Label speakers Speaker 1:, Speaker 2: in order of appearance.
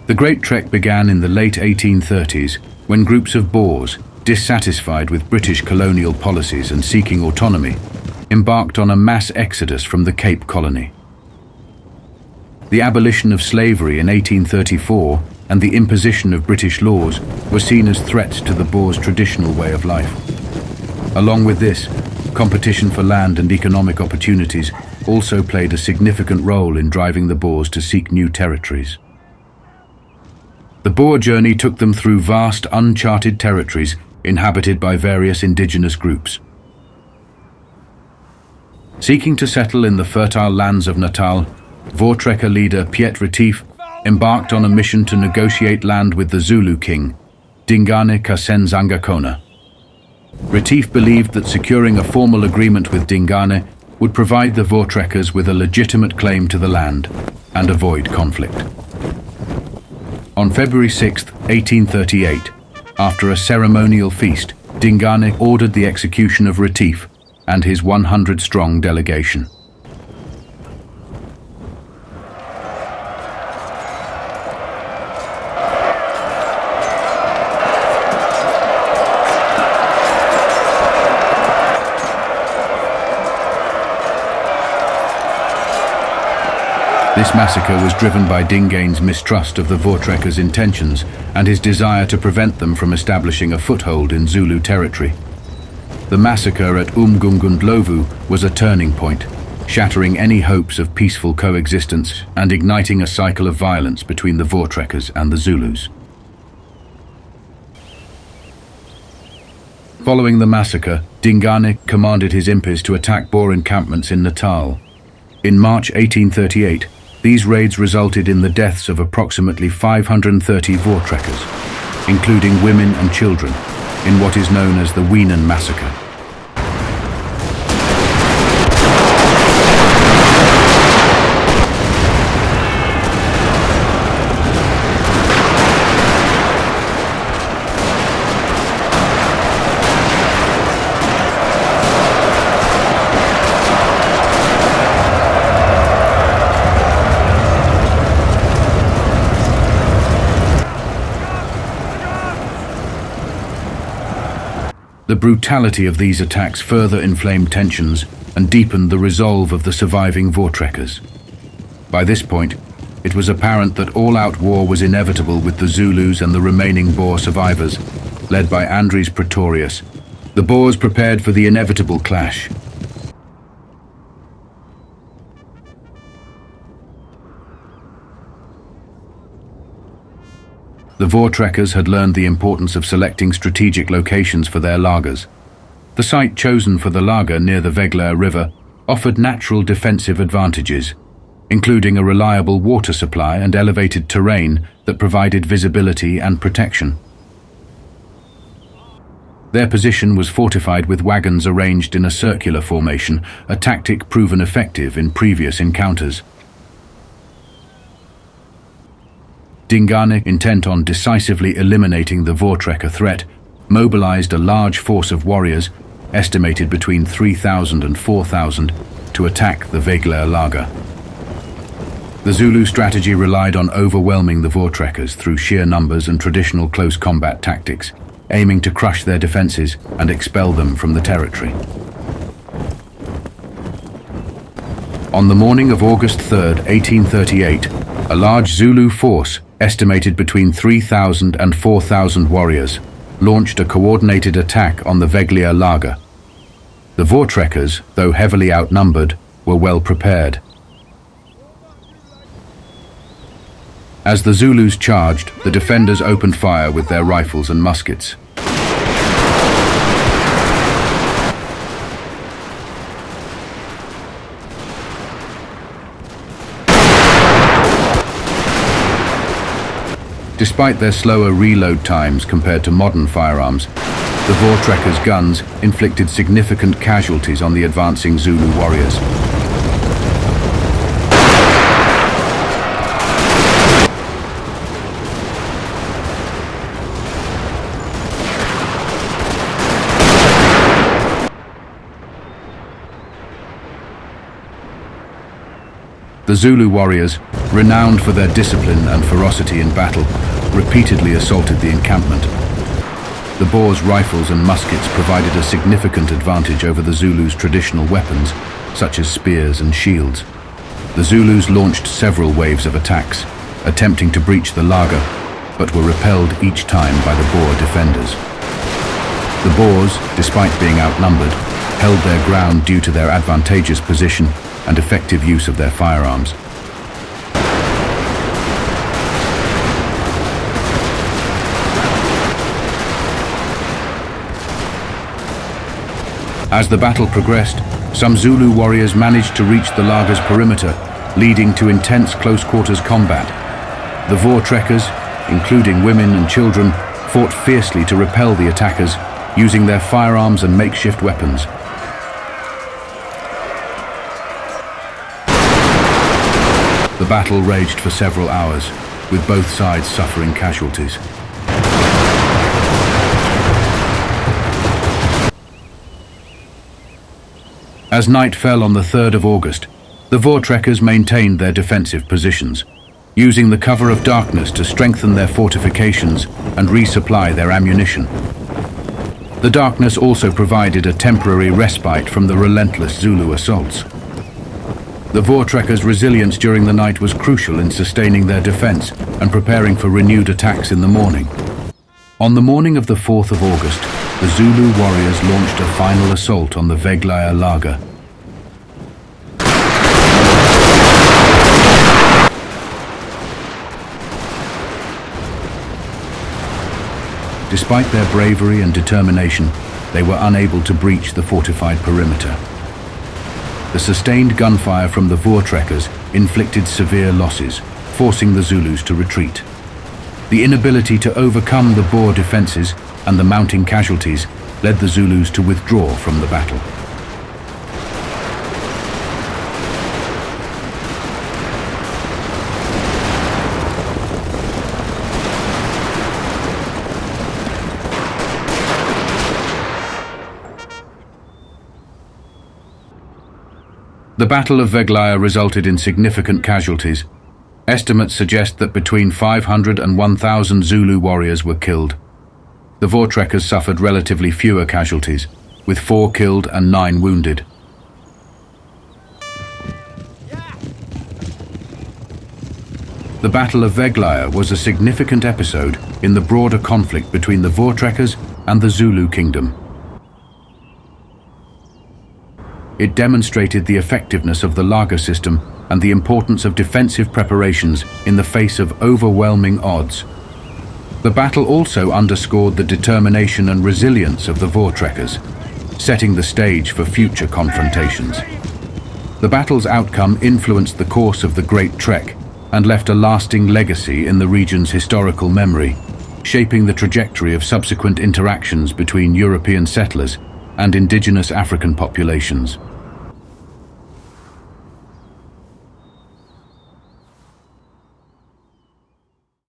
Speaker 1: The Great Trek began in the late 1830s when groups of Boers, dissatisfied with British colonial policies and seeking autonomy, embarked on a mass exodus from the Cape Colony. The abolition of slavery in 1834 and the imposition of British laws were seen as threats to the Boers' traditional way of life. Along with this, competition for land and economic opportunities also played a significant role in driving the Boers to seek new territories. The Boer journey took them through vast, uncharted territories inhabited by various indigenous groups. Seeking to settle in the fertile lands of Natal, Voortrekker leader Piet Retief embarked on a mission to negotiate land with the Zulu king, Dingane Kasenzangakona. Retief believed that securing a formal agreement with Dingane would provide the Voortrekkers with a legitimate claim to the land and avoid conflict. On February 6, 1838, after a ceremonial feast, Dingane ordered the execution of Retief and his 100-strong delegation. This massacre was driven by Dingane's mistrust of the Voortrekkers' intentions and his desire to prevent them from establishing a foothold in Zulu territory. The massacre at Umgungundlovu was a turning point, shattering any hopes of peaceful coexistence and igniting a cycle of violence between the Voortrekkers and the Zulus. Following the massacre, Dingane commanded his impis to attack Boer encampments in Natal. In March 1838, these raids resulted in the deaths of approximately 530 Voortrekkers, including women and children, in what is known as the Weenan Massacre. The brutality of these attacks further inflamed tensions and deepened the resolve of the surviving Voortrekkers. By this point, it was apparent that all-out war was inevitable with the Zulus and the remaining Boer survivors, led by Andries Pretorius. The Boers prepared for the inevitable clash. The Voortrekkers had learned the importance of selecting strategic locations for their lagers. The site chosen for the lager near the Veglaer River offered natural defensive advantages, including a reliable water supply and elevated terrain that provided visibility and protection. Their position was fortified with wagons arranged in a circular formation, a tactic proven effective in previous encounters. Dingane, intent on decisively eliminating the Voortrekker threat, mobilized a large force of warriors, estimated between 3,000 and 4,000, to attack the Veglaer lager. The Zulu strategy relied on overwhelming the Voortrekkers through sheer numbers and traditional close combat tactics, aiming to crush their defenses and expel them from the territory. On the morning of August 3, 1838, a large Zulu force, estimated between 3,000 and 4,000 warriors, launched a coordinated attack on the Veglaer lager. The Voortrekkers, though heavily outnumbered, were well prepared. As the Zulus charged, the defenders opened fire with their rifles and muskets. Despite their slower reload times compared to modern firearms, the Voortrekkers' guns inflicted significant casualties on the advancing Zulu warriors. The Zulu warriors, renowned for their discipline and ferocity in battle, repeatedly assaulted the encampment. The Boers' rifles and muskets provided a significant advantage over the Zulus' traditional weapons, such as spears and shields. The Zulus launched several waves of attacks, attempting to breach the laager, but were repelled each time by the Boer defenders. The Boers, despite being outnumbered, held their ground due to their advantageous position and effective use of their firearms. As the battle progressed, some Zulu warriors managed to reach the laager's perimeter, leading to intense close-quarters combat. The Voortrekkers, including women and children, fought fiercely to repel the attackers, using their firearms and makeshift weapons. The battle raged for several hours, with both sides suffering casualties. As night fell on the 3rd of August, the Voortrekkers maintained their defensive positions, using the cover of darkness to strengthen their fortifications and resupply their ammunition. The darkness also provided a temporary respite from the relentless Zulu assaults. The Voortrekkers' resilience during the night was crucial in sustaining their defense and preparing for renewed attacks in the morning. On the morning of the 4th of August, the Zulu warriors launched a final assault on the Veglaer laager. Despite their bravery and determination, they were unable to breach the fortified perimeter. The sustained gunfire from the Voortrekkers inflicted severe losses, forcing the Zulus to retreat. The inability to overcome the Boer defenses and the mounting casualties led the Zulus to withdraw from the battle. The Battle of Veglaer resulted in significant casualties. Estimates suggest that between 500 and 1,000 Zulu warriors were killed. The Voortrekkers suffered relatively fewer casualties, with 4 killed and 9 wounded. The Battle of Veglaer was a significant episode in the broader conflict between the Voortrekkers and the Zulu Kingdom. It demonstrated the effectiveness of the laager system and the importance of defensive preparations in the face of overwhelming odds. The battle also underscored the determination and resilience of the Voortrekkers, setting the stage for future confrontations. The battle's outcome influenced the course of the Great Treck and left a lasting legacy in the region's historical memory, shaping the trajectory of subsequent interactions between European settlers and indigenous African populations.